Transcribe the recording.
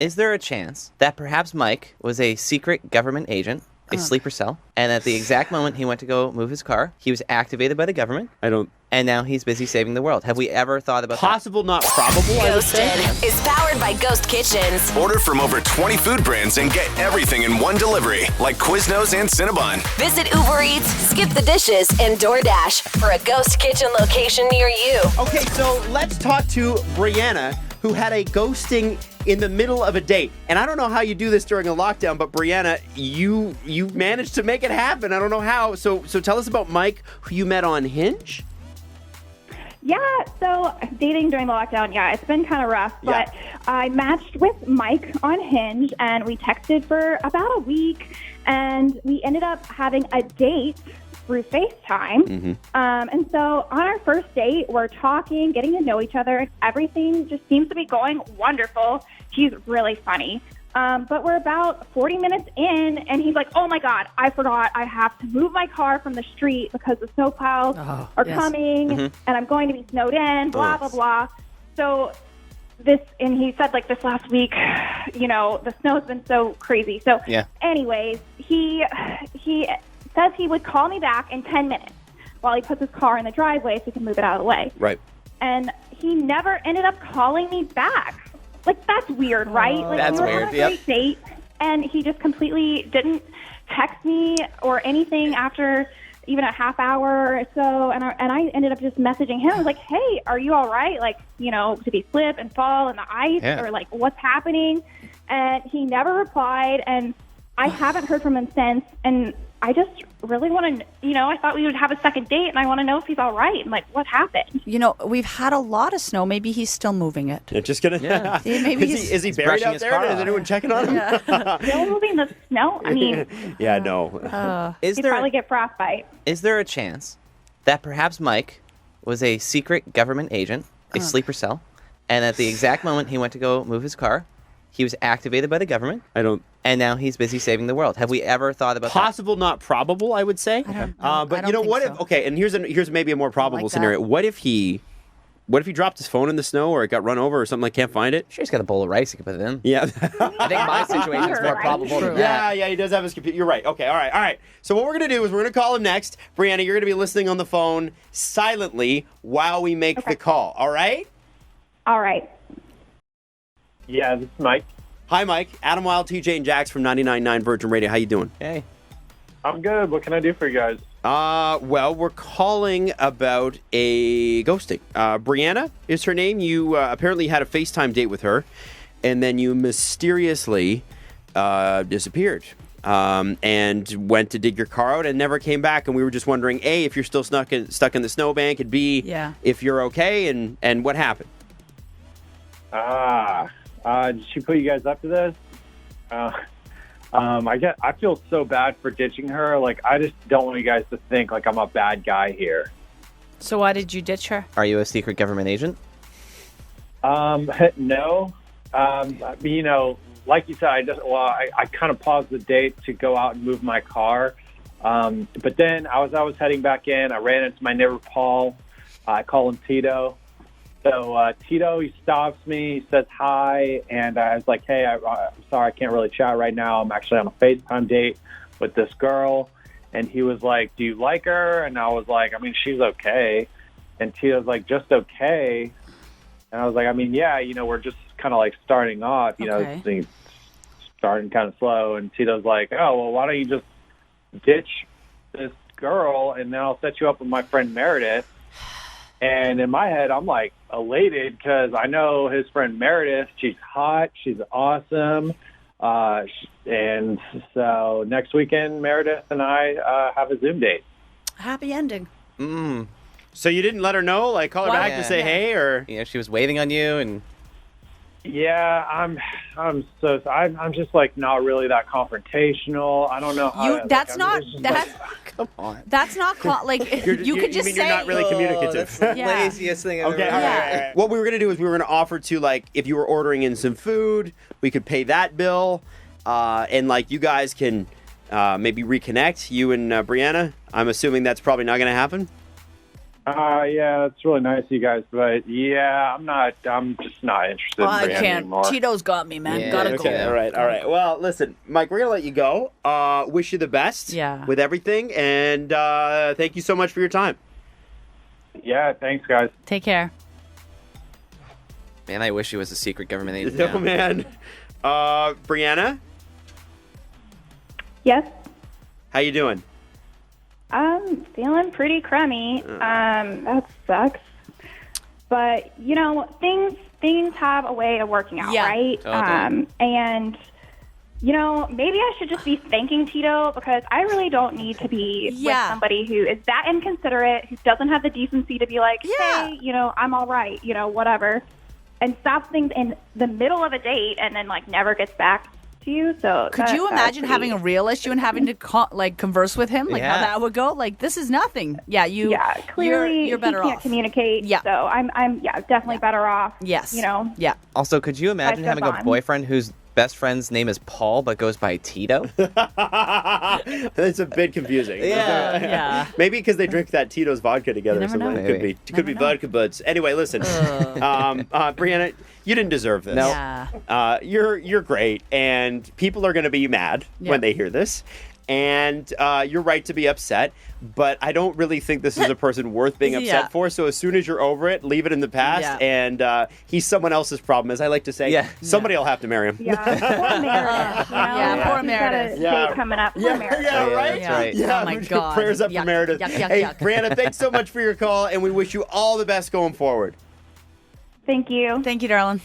Is there a chance that perhaps Mike was a secret government agent, a sleeper cell, and at the exact moment he went to go move his car, he was activated by the government? And now he's busy saving the world. Have we ever thought about Possible, not probable, I would say. Ghosted is powered by Ghost Kitchens. Order from over 20 food brands and get everything in one delivery, like Quiznos and Cinnabon. Visit Uber Eats, Skip the Dishes, and DoorDash for a Ghost Kitchen location near you. Okay, so let's talk to Brianna, who had a ghosting in the middle of a date. And I don't know how you do this during a lockdown, but Brianna, you managed to make it happen. I don't know how. So tell us about Mike, who you met on Hinge. Yeah, so dating during the lockdown, it's been kind of rough. Yeah. But I matched with Mike on Hinge, and we texted for about a week, and we ended up having a date through FaceTime. Mm-hmm. And so on our first date, we're talking, getting to know each other, and everything just seems to be going wonderful. He's really funny. But we're about 40 minutes in, and he's like, oh, my God, I forgot. I have to move my car from the street because the snow plows are coming, and I'm going to be snowed in, blah, blah, blah. So and he said, like, this last week, the snow's been so crazy. So anyways, he says he would call me back in 10 minutes while he puts his car in the driveway so he can move it out of the way. Right. And he never ended up calling me back. Like, that's weird, right? Like, That's we were weird, on a great date, and he just completely didn't text me or anything after even a half hour or so. And I ended up just messaging him. I was like, hey, are you all right? Like, did he slip and fall in the ice? Yeah. Or, like, what's happening? And he never replied, and I haven't heard from him since. And I just really want to, I thought we would have a second date, and I want to know if he's all right and, like, what happened. We've had a lot of snow. Maybe he's still moving it. You're just gonna. Yeah. Maybe is he buried brushing out his there? car Is off. anyone checking on him? Still moving the snow? I mean, Yeah, no. he'd probably get frostbite. Is there a chance that perhaps Mike was a secret government agent, a sleeper cell, and at the exact moment he went to go move his car, he was activated by the government? And now he's busy saving the world. Have we ever thought about Possible, not probable, I would say. I But don't what think if? so. Okay, and here's maybe a more probable like scenario. that. What if he dropped his phone in the snow, or it got run over, or something, like can't find it? Sure, he's got a bowl of rice. You can put it in. Yeah. I think my situation is more Right. probable than that. Yeah, he does have his computer. You're right. Okay, all right. So what we're going to do is we're going to call him next. Brianna, you're going to be listening on the phone silently while we make the call, all right? All right. Yeah, this is Mike. Hi, Mike. Adam Wylde, TJ, and Jax from 99.9 Virgin Radio. How you doing? Hey. I'm good. What can I do for you guys? Well, we're calling about a ghosting. Brianna is her name. You apparently had a FaceTime date with her, and then you mysteriously disappeared and went to dig your car out and never came back. And we were just wondering, A, if you're still stuck in the snowbank, and B, if you're okay, and what happened. Did she put you guys up to this? I feel so bad for ditching her. Like, I just don't want you guys to think like I'm a bad guy here. So why did you ditch her? Are you a secret government agent? No. Like you said, I kind of paused the date to go out and move my car. But then I was heading back in. I ran into my neighbor Paul. I call him Tito. So Tito, he stops me, he says hi, and I was like, hey, I'm sorry, I can't really chat right now. I'm actually on a FaceTime date with this girl. And he was like, do you like her? And I was like, I mean, she's okay. And Tito's like, just okay? And I was like, I mean, yeah, we're just kind of like starting off, things starting kind of slow. And Tito's like, oh, well, why don't you just ditch this girl, and then I'll set you up with my friend Meredith. And in my head, I'm like elated because I know his friend Meredith. She's hot. She's awesome. And so next weekend, Meredith and I have a Zoom date. Happy ending. So you didn't let her know, like call her back to say hey, or She was waiting on you, and Yeah, I'm just like not really that confrontational. I don't know how. come on. That's not like you could just mean say you're not really communicative. That's the Yeah. laziest thing I've Okay, ever all heard. right, all right. What we were going to do is we were going to offer to, like, if you were ordering in some food, we could pay that bill, and, like, you guys can maybe reconnect, you and Brianna. I'm assuming that's probably not going to happen? Yeah, that's really nice of you guys, but yeah, I'm just not interested in I Brianna can't. anymore. Tito's got me, man. Yeah, Gotta Okay, go. all right. Well, listen, Mike, we're going to let you go. Wish you the best Yeah. with everything, and thank you so much for your time. Yeah, thanks, guys. Take care. Man, I wish he was a secret government agent. No, now. man. Brianna, Yes. how you doing? I'm feeling pretty crummy. That sucks. But things have a way of working out, Yeah. right? Totally. And maybe I should just be thanking Tito because I really don't need to be with somebody who is that inconsiderate, who doesn't have the decency to be like, Yeah. hey, I'm all right, whatever, and stops things in the middle of a date and then never gets back to you. So Could you imagine having a real issue and having to converse with him? How Yeah. that would go? This is nothing. Yeah, clearly you're better he can't off. communicate. Yeah. So I'm definitely better off. Yes. Yeah. Also, could you imagine Life having goes a on. boyfriend whose best friend's name is Paul but goes by Tito? That's a bit confusing. Yeah. Maybe because they drink that Tito's vodka together. You or never something. know. It could be vodka buds. Anyway, listen, Brianna, you didn't deserve this. No. Yeah. You're great, and people are going to be mad Yeah. when they hear this. And you're right to be upset, but I don't really think this is a person worth being upset Yeah. for. So as soon as you're over it, leave it in the past, Yeah. and he's someone else's problem. As I like to say, Yeah. somebody will have to marry him. Yeah, poor Meredith. Yeah, poor She's Meredith. got a date coming up. Poor Meredith. Yeah, Yeah, right? that's right. Yeah, Oh, my God. prayers up Yuck, for Meredith. yuck, yuck, Hey, yuck. Brianna, thanks so much for your call, and we wish you all the best going forward. Thank you. Thank you, darling.